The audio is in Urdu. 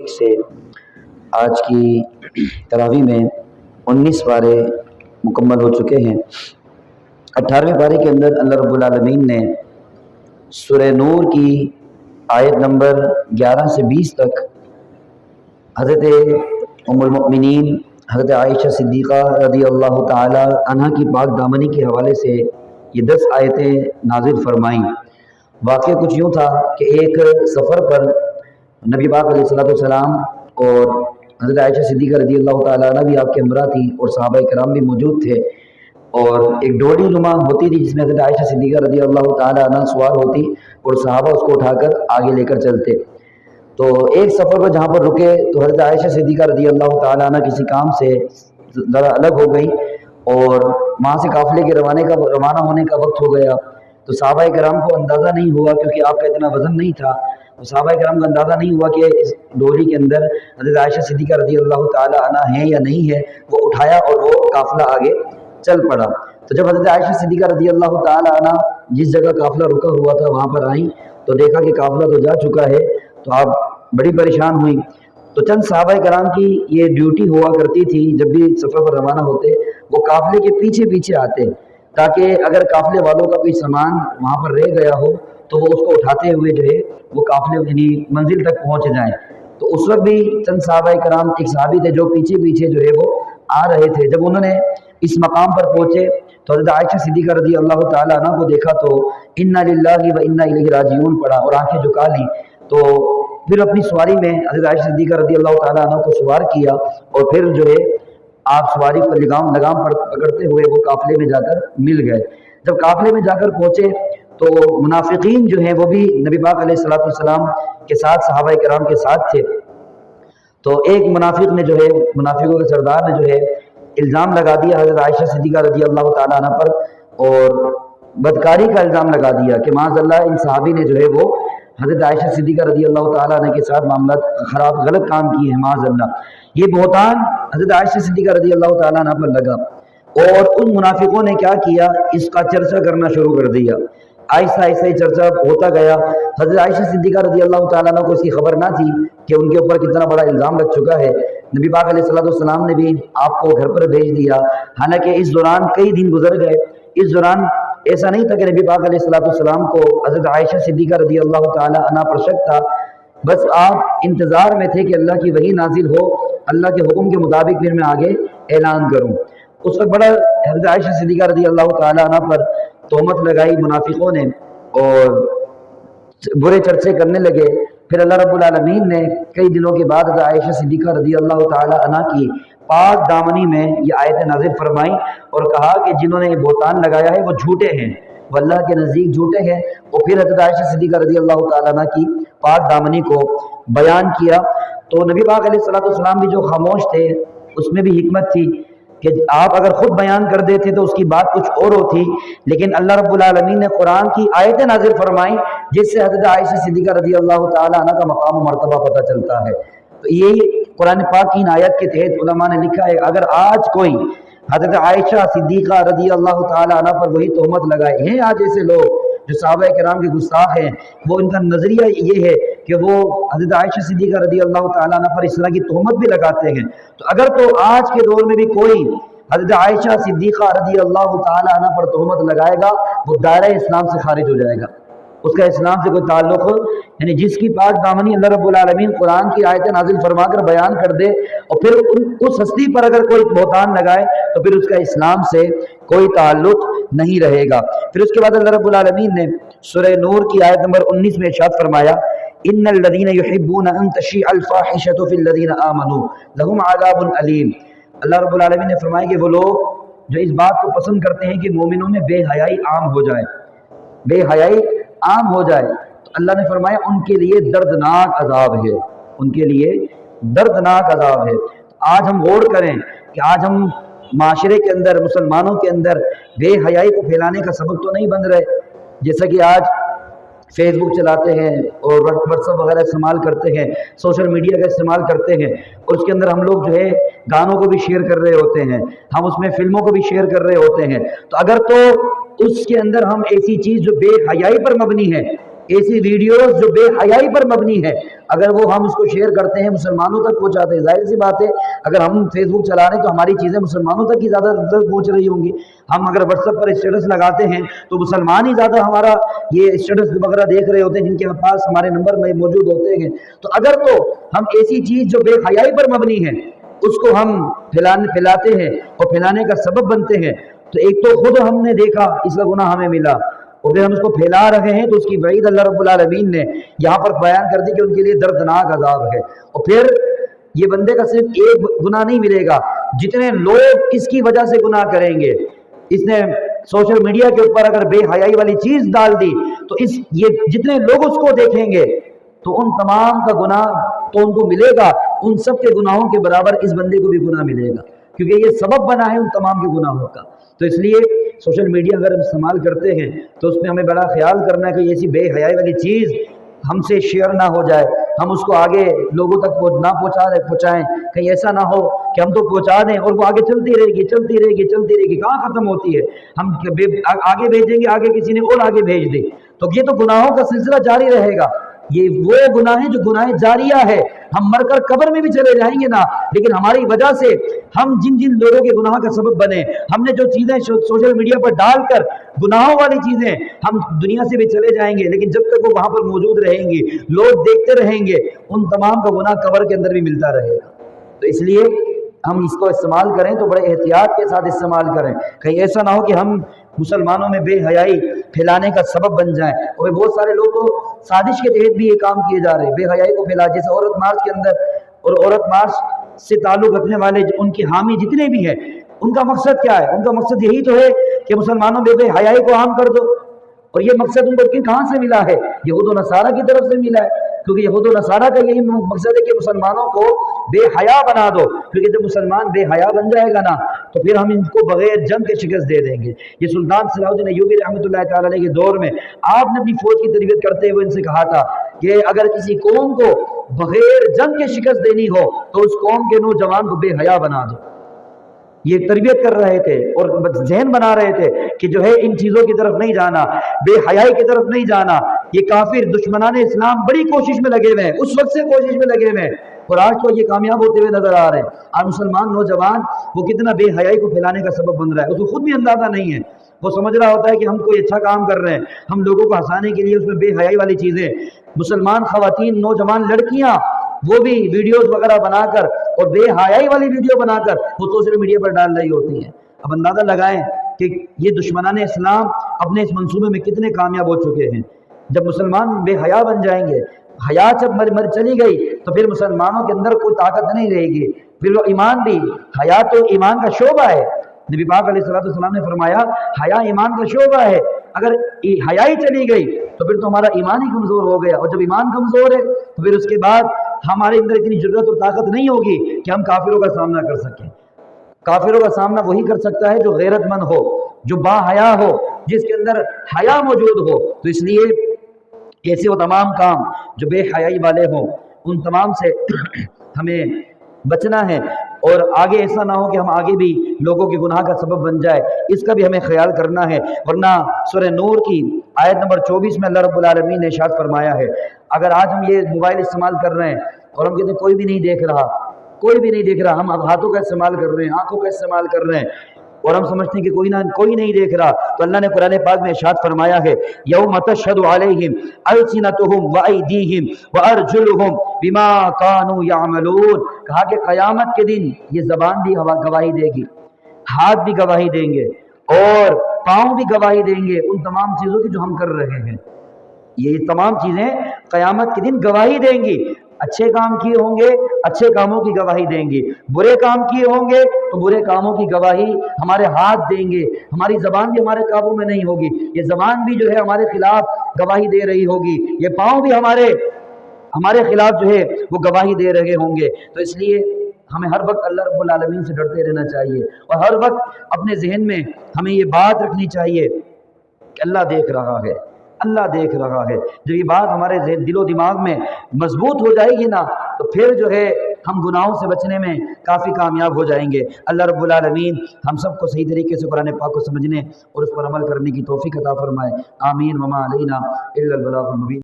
سے آج کی تراویح میں 19 پارے مکمل ہو چکے ہیں۔ 18ویں پارے کے اندر اللہ رب العالمین نے سورہ نور کی آیت نمبر 11 سے 20 تک حضرت ام المؤمنین حضرت عائشہ صدیقہ رضی اللہ تعالی عنہ کی پاک دامنی کے حوالے سے یہ 10 آیتیں نازل فرمائیں۔ واقعہ کچھ یوں تھا کہ ایک سفر پر نبی پاک علیہ السلام اور حضرت عائشہ صدیقہ رضی اللہ تعالیٰ عنہ بھی آپ کے ہمراہ تھی اور صحابہ کرام بھی موجود تھے، اور ایک ڈولی نما ہوتی تھی جس میں حضرت عائشہ صدیقہ رضی اللہ تعالیٰ عنہ سوار ہوتی اور صحابہ اس کو اٹھا کر آگے لے کر چلتے۔ تو ایک سفر پر جہاں پر رکے تو حضرت عائشہ صدیقہ رضی اللہ تعالیٰ عنہ کسی کام سے ذرا الگ ہو گئی اور وہاں سے قافلے کے روانہ ہونے کا وقت ہو گیا۔ تو صحابہ کرام کو اندازہ نہیں ہوا، کیونکہ آپ کا اتنا وزن نہیں تھا، تو صحابہ کرام کو اندازہ نہیں ہوا کہ اس ڈولی کے اندر حضرت عائشہ صدیقہ رضی اللہ تعالی عنہ ہے یا نہیں ہے۔ وہ اٹھایا اور وہ قافلہ آگے چل پڑا۔ تو جب حضرت عائشہ صدیقہ رضی اللہ تعالی عنہ جس جگہ قافلہ رکا ہوا تھا وہاں پر آئیں تو دیکھا کہ قافلہ تو جا چکا ہے، تو آپ بڑی پریشان ہوئیں۔ تو چند صحابہ کرام کی یہ ڈیوٹی ہوا کرتی تھی، جب بھی سفر پر روانہ ہوتے وہ قافلے کے پیچھے پیچھے آتے، تاکہ اگر قافلے والوں کا کوئی سامان وہاں پر رہ گیا ہو تو وہ اس کو اٹھاتے ہوئے جو ہے وہ قافلے یعنی منزل تک پہنچ جائیں۔ تو اس وقت بھی چند صحابہ کرام، ایک صحابی تھے جو پیچھے پیچھے جو ہے وہ آ رہے تھے۔ جب انہوں نے اس مقام پر پہنچے تو حضرت عائشہ صدیقہ رضی اللہ تعالیٰ عنہ کو دیکھا تو انا للہ و انا الیہ راجعون پڑھا اور آنکھیں جھکا لیں۔ تو پھر اپنی سواری میں حضرت عائشہ صدیقہ رضی اللہ تعالیٰ عنہ کو سوار کیا اور پھر جو ہے آپ سواری پر لگام پکڑتے ہوئے وہ قافلے میں جا کر مل گئے۔ جب قافلے میں جا کر پہنچے تو منافقین جو ہیں وہ بھی نبی پاک علیہ السلام کے ساتھ صحابہ کرام کے ساتھ تھے۔ تو ایک منافق نے جو ہے، منافقوں کے سردار نے جو ہے الزام لگا دیا حضرت عائشہ صدیقہ رضی اللہ تعالیٰ عنہ پر، اور بدکاری کا الزام لگا دیا کہ معاذ اللہ ان صحابی نے جو ہے وہ حضرت عائشہ صدیقہ رضی اللہ تعالیٰ عنہ کے ساتھ معاملات خراب غلط کام کیے ہیں، معاذ اللہ۔ یہ بہتان حضرت عائشہ صدیقہ رضی اللہ تعالیٰ عنہ پر لگا، اور ان منافقوں نے کیا کیا، اس کا چرچا کرنا شروع کر دیا۔ آہستہ آہستہ چرچا ہوتا گیا۔ حضرت عائشہ صدیقہ رضی اللہ تعالیٰ عنہ کو اس کی خبر نہ تھی کہ ان کے اوپر کتنا بڑا الزام لگ چکا ہے۔ نبی پاک علیہ السلام نے بھی آپ کو گھر پر بھیج دیا، حالانکہ اس دوران کئی دن گزر گئے۔ اس دوران ایسا نہیں تھا کہ نبی پاک علیہ السلام کو حضرت عائشہ صدیقہ رضی اللہ تعالیٰ عنہ پر شک تھا، بس آپ انتظار میں تھے کہ اللہ کی وحی نازل ہو، اللہ کے حکم کے مطابق پھر میں آگے اعلان کروں۔ اس وقت بڑا حضرت عائشہ صدیقہ رضی اللہ تعالیٰ عنہ پر تہمت لگائی منافقوں نے اور برے چرچے کرنے لگے۔ پھر اللہ رب العالمین نے کئی دنوں کے بعد حضرت عائشہ صدیقہ رضی اللہ تعالیٰ عنہ کی پاک دامنی میں یہ آیت نازل فرمائیں اور کہا کہ جنہوں نے بہتان لگایا ہے وہ جھوٹے ہیں، وہ اللہ کے نزدیک جھوٹے ہیں۔ اور پھر حضرت عائشہ صدیقہ رضی اللہ تعالیٰ عنہ کی پاک دامنی کو بیان کیا۔ تو نبی پاک علیہ السلام بھی جو خاموش تھے اس میں بھی حکمت تھی کہ آپ اگر خود بیان کر دیتے تو اس کی بات کچھ اور ہوتی، لیکن اللہ رب العالمین نے قرآن کی آیتیں نازل فرمائیں جس سے حضرت عائشہ صدیقہ رضی اللہ تعالیٰ عنہ کا مقام و مرتبہ پتہ چلتا ہے۔ تو یہی قرآن پاک کی ان آیت کے تحت علماء نے لکھا ہے، اگر آج کوئی حضرت عائشہ صدیقہ رضی اللہ تعالیٰ عنہ پر وہی تہمت لگائے ہیں، آج ایسے لوگ جو صحابہ کرام کے گستاخ ہیں، وہ ان کا نظریہ یہ ہے کہ وہ حضرت عائشہ صدیقہ رضی اللہ تعالیٰ عنہ پر اس طرح کی تہمت بھی لگاتے ہیں، تو اگر تو آج کے دور میں بھی کوئی حضرت عائشہ صدیقہ رضی اللہ تعالیٰ عنہ پر تہمت لگائے گا وہ دائرہ اسلام سے خارج ہو جائے گا، اس کا اسلام سے کوئی تعلق، یعنی جس کی پاک دامنی اللہ رب العالمین قرآن کی آیتیں نازل فرما کر بیان کر دے اور پھر اس ہستی پر اگر کوئی بہتان لگائے تو پھر اس کا اسلام سے کوئی تعلق نہیں رہے گا۔ پھر اس کے بعد اللہ رب العالمین نے سورہ نور کی آیت نمبر 19 میں ارشاد فرمایا، ان الذین یحبون ان تشیع الفاحشۃ فی الذین آمنوا لہم عذاب علیم۔ اللہ رب العالمین نے فرمایا کہ وہ لوگ جو اس بات کو پسند کرتے ہیں کہ مومنوں میں بے حیائی عام ہو جائے، بے حیائی عام ہو جائے، تو اللہ نے فرمایا ان کے لیے دردناک عذاب ہے، ان کے لیے دردناک عذاب ہے۔ آج ہم غور کریں کہ آج ہم معاشرے کے اندر، مسلمانوں کے اندر بے حیائی کو پھیلانے کا سبب تو نہیں بن رہے، جیسا کہ آج فیس بک چلاتے ہیں اور واٹس ایپ وغیرہ استعمال کرتے ہیں، سوشل میڈیا کا استعمال کرتے ہیں، اور اس کے اندر ہم لوگ جو ہے گانوں کو بھی شیئر کر رہے ہوتے ہیں، ہم اس میں فلموں کو بھی شیئر کر رہے ہوتے ہیں۔ تو اگر تو اس کے اندر ہم ایسی چیز جو بے حیائی پر مبنی ہے ایسی ویڈیوز جو بے حیائی پر مبنی ہے، اگر وہ ہم اس کو شیئر کرتے ہیں، مسلمانوں تک پہنچاتے ہیں، ظاہر سی بات ہے اگر ہم فیس بک چلا رہے ہیں تو ہماری چیزیں مسلمانوں تک ہی زیادہ تک پہنچ رہی ہوں گی۔ ہم اگر واٹس ایپ پر اسٹیٹس لگاتے ہیں تو مسلمان ہی زیادہ ہمارا یہ اسٹیٹس وغیرہ دیکھ رہے ہوتے ہیں، جن کے پاس ہمارے نمبر میں موجود ہوتے ہیں۔ تو اگر تو ہم ایسی چیز جو بے حیائی پر مبنی ہے اس کو ہم پھیلاتے ہیں اور پھیلانے کا سبب بنتے ہیں، تو ایک تو خود ہم نے دیکھا اس کا گناہ ہمیں ملا، اور پھر ہم اس کو پھیلا رہے ہیں تو اس کی وعید اللہ رب العالمین نے یہاں پر بیان کر دی کہ ان کے لیے دردناک عذاب ہے۔ اور پھر یہ بندے کا صرف ایک گناہ نہیں ملے گا، جتنے لوگ اس کی وجہ سے گناہ کریں گے، اس نے سوشل میڈیا کے اوپر اگر بے حیائی والی چیز ڈال دی تو یہ جتنے لوگ اس کو دیکھیں گے تو ان تمام کا گناہ تو ان کو ملے گا، ان سب کے گناہوں کے برابر اس بندے کو بھی گناہ ملے گا، کیونکہ یہ سبب بنا ہے ان تمام کے گناہوں کا۔ تو اس لیے سوشل میڈیا اگر ہم استعمال کرتے ہیں تو اس میں ہمیں بڑا خیال کرنا ہے کہ ایسی بے حیائی والی چیز ہم سے شیئر نہ ہو جائے، ہم اس کو آگے لوگوں تک نہ پہنچائیں، کہیں ایسا نہ ہو کہ ہم تو پہنچا دیں اور وہ آگے چلتی رہے گی، کہاں ختم ہوتی ہے؟ ہم آگے بھیجیں گے، آگے کسی نے اور آگے بھیج دے، تو یہ تو گناہوں کا سلسلہ جاری رہے گا۔ یہ وہ گناہ ہے جو گناہ جاریہ ہے، ہم مر کر قبر میں بھی چلے جائیں گے نا، لیکن ہماری وجہ سے ہم جن لوگوں کے گناہ کا سبب بنے، ہم نے جو چیزیں سوشل میڈیا پر ڈال کر گناہوں والی چیزیں، ہم دنیا سے بھی چلے جائیں گے، لیکن جب تک وہ وہاں پر موجود رہیں گی، لوگ دیکھتے رہیں گے، ان تمام کا گناہ قبر کے اندر بھی ملتا رہے گا۔ تو اس لیے ہم اس کو استعمال کریں تو بڑے احتیاط کے ساتھ استعمال کریں، کہیں ایسا نہ ہو کہ ہم مسلمانوں میں بے حیائی پھیلانے کا سبب بن جائیں۔ اور بہت سارے لوگ تو سازش کے تحت بھی یہ کام کیے جا رہے ہیں، بے حیائی کو پھیلا، جیسے عورت مارچ کے اندر، اور عورت مارچ سے تعلق رکھنے والے ان کے حامی جتنے بھی ہیں، ان کا مقصد کیا ہے؟ ان کا مقصد یہی تو ہے کہ مسلمانوں میں بے حیائی کو عام کر دو، اور یہ مقصد ان کو کہاں سے ملا ہے؟ یہود و نصارہ کی طرف سے ملا ہے، کیونکہ یہود و نصارہ کا یہی مقصد ہے کہ مسلمانوں کو بے حیا بنا دو، کیونکہ جب مسلمان بے حیا بن جائے گا نا تو پھر ہم ان کو بغیر جنگ کے شکست دے دیں گے۔ یہ سلطان صلاح الدین ایوبی رحمۃ اللہ تعالی علیہ کے دور میں آپ نے اپنی فوج کی تربیت کرتے ہوئے ان سے کہا تھا کہ اگر کسی قوم کو بغیر جنگ کے شکست دینی ہو تو اس قوم کے نوجوان کو بے حیا بنا دو۔ یہ تربیت کر رہے تھے اور ذہن بنا رہے تھے کہ جو ہے ان چیزوں کی طرف نہیں جانا، بے حیائی کی طرف نہیں جانا۔ یہ کافر دشمنان اسلام بڑی کوشش میں لگے ہوئے ہیں، اس وقت سے کوشش میں لگے ہوئے ہیں، اور آج تو یہ کامیاب ہوتے ہوئے نظر آ رہے ہیں۔ آج مسلمان نوجوان وہ کتنا بے حیائی کو پھیلانے کا سبب بن رہا ہے، اس کو خود بھی اندازہ نہیں ہے۔ وہ سمجھ رہا ہوتا ہے کہ ہم کوئی اچھا کام کر رہے ہیں، ہم لوگوں کو ہنسانے کے لیے اس میں بے حیائی والی چیزیں، مسلمان خواتین، نوجوان لڑکیاں وہ بھی ویڈیوز وغیرہ بنا کر اور بے حیائی والی ویڈیو بنا کر وہ سوشل میڈیا پر ڈال رہی ہوتی ہیں۔ اب اندازہ لگائیں کہ یہ دشمنان اسلام اپنے اس منصوبے میں کتنے کامیاب ہو چکے ہیں۔ جب مسلمان بے حیا بن جائیں گے، حیا جب مر چلی گئی تو پھر مسلمانوں کے اندر کوئی طاقت نہیں رہے گی، پھر وہ ایمان بھی، حیا تو ایمان کا شعبہ ہے۔ نبی پاک علیہ السلام نے فرمایا حیا ایمان کا شعبہ ہے، اگر حیا ہی چلی گئی تو پھر تو ہمارا ایمان ہی کمزور ہو گیا، اور جب ایمان کمزور ہے تو پھر اس کے بعد ہمارے اندر اتنی جرأت اور طاقت نہیں ہوگی کہ ہم کافروں کا سامنا کر سکیں۔ کافروں کا سامنا وہی کر سکتا ہے جو غیرت مند ہو، جو با حیا ہو، جس کے اندر حیا موجود ہو۔ تو اس لیے ایسے وہ تمام کام جو بے حیائی والے ہوں ان تمام سے ہمیں بچنا ہے، اور آگے ایسا نہ ہو کہ ہم آگے بھی لوگوں کے گناہ کا سبب بن جائے، اس کا بھی ہمیں خیال کرنا ہے۔ ورنہ سورہ نور کی آیت نمبر 24 میں اللہ رب العالمین نے ارشاد فرمایا ہے، اگر آج ہم یہ موبائل استعمال کر رہے ہیں اور ہم کہتے ہیں کوئی بھی نہیں دیکھ رہا، کوئی بھی نہیں دیکھ رہا، ہم اب ہاتھوں کا استعمال کر رہے ہیں، آنکھوں کا استعمال کر رہے ہیں، اور ہم سمجھتے ہیں کہ کوئی نہیں دیکھ رہا، تو اللہ نے قرآن پاک میں ارشاد فرمایا ہے یوم تشہد علیہم السنتہم وایدیہم وارجلہم بما کانوا یعملون، کہا کہ قیامت کے دن یہ زبان بھی گواہی دے گی، ہاتھ بھی گواہی دیں گے، اور پاؤں بھی گواہی دیں گے ان تمام چیزوں کی جو ہم کر رہے ہیں۔ یہ تمام چیزیں قیامت کے دن گواہی دیں گی، اچھے کام کیے ہوں گے اچھے کاموں کی گواہی دیں گے، برے کام کیے ہوں گے تو برے کاموں کی گواہی ہمارے ہاتھ دیں گے، ہماری زبان بھی ہمارے قابو میں نہیں ہوگی، یہ زبان بھی جو ہے ہمارے خلاف گواہی دے رہی ہوگی، یہ پاؤں بھی ہمارے خلاف جو ہے وہ گواہی دے رہے ہوں گے۔ تو اس لیے ہمیں ہر وقت اللہ رب العالمین سے ڈرتے رہنا چاہیے، اور ہر وقت اپنے ذہن میں ہمیں یہ بات رکھنی چاہیے کہ اللہ دیکھ رہا ہے، اللہ دیکھ رہا ہے۔ جب یہ بات ہمارے دل و دماغ میں مضبوط ہو جائے گی نا تو پھر جو ہے ہم گناہوں سے بچنے میں کافی کامیاب ہو جائیں گے۔ اللہ رب العالمین ہم سب کو صحیح طریقے سے قرآن پاک کو سمجھنے اور اس پر عمل کرنے کی توفیق عطا فرمائے، آمین۔ وما علینا الا البلاغ المبین۔